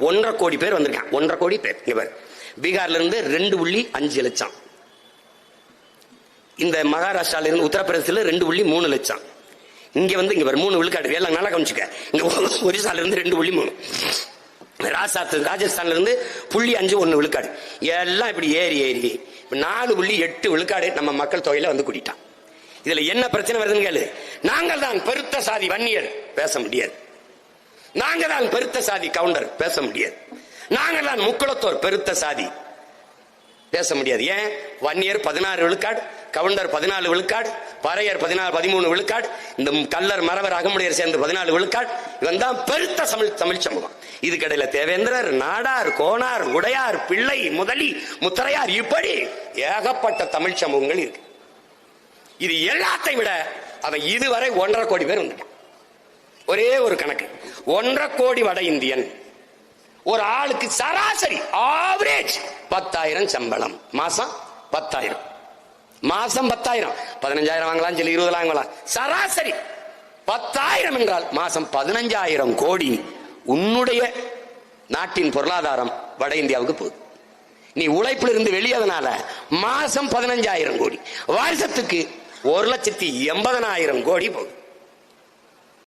1.5 கோடி பேர் வந்திருக்கான். 1.5 கோடி பேர். இங்க பாரு, பீகார்ல இருந்து 2.5 லட்சம், இந்த மகாராஷ்டிரால இருந்து உத்தரப்பிரதேசத்துல 2.3 லட்சம், இங்க வந்து இங்க 3 விழுக்காடு. எல்லாம் நல்லா கவனிச்சுக்க. இங்க ஒரிசால இருந்து 2.3, ராஜஸ்தான்ல இருந்து 0.5 விழுக்காடு. எல்லாம் இப்படி ஏறி 4.8 விழுக்காடு நம்ம மக்கள் தொகையில வந்து கூட்டிட்டான். இதுல என்ன பிரச்சனை வருதுன்னு கேளு. நாங்கள் தான் பெருத்த சாதி வன்னியர், பேச முடியாது. நாங்கள் தான் பெருத்த சாதி கவுண்டர், பேச முடியாது. நாங்கள் தான் முக்குளத்தோர் பெருத்த சாதி, பேச முடியாது. ஏன்? வன்னியர் 16 விழுக்காடு, கவுண்டர் 14 விழுக்காடு, பறையர் 13 விழுக்காடு, இந்த கல்லர் மறவர் அகமுடையர் சேர்ந்து 14 விழுக்காடு. இவன் தான் பெருத்த தமிழ் சமூகம். இதுக்கிடையில தேவேந்திரர், நாடார், கோனார், உடையார், பிள்ளை, முதலி, முத்தரையார், இப்படி ஏகப்பட்ட தமிழ் சமூகங்கள் இருக்கு. இது எல்லாத்தை விட அவன் இதுவரை 1.5 கோடி பேர் வந்துட்டான். ஒரே ஒரு கணக்கு, 1.5 கோடி வட இந்தியன், ஒரு ஆளுக்கு சராசரி ஆவரேஜ் 10,000 சம்பளம், மாசம் 10,000, மாசம் 10,000, 15,000 வாங்கலாம், சொல்லி 20 வாங்கலாம். சராசரி 10,000 என்றால் மாசம் 15,000 கோடி உன்னுடைய நாட்டின் பொருளாதாரம் வட இந்தியாவுக்கு போகுது. நீ உழைப்பில் இருந்து வெளியதனால மாசம் 15,000 கோடி, வருஷத்துக்கு 1,80,000 கோடி போகுது.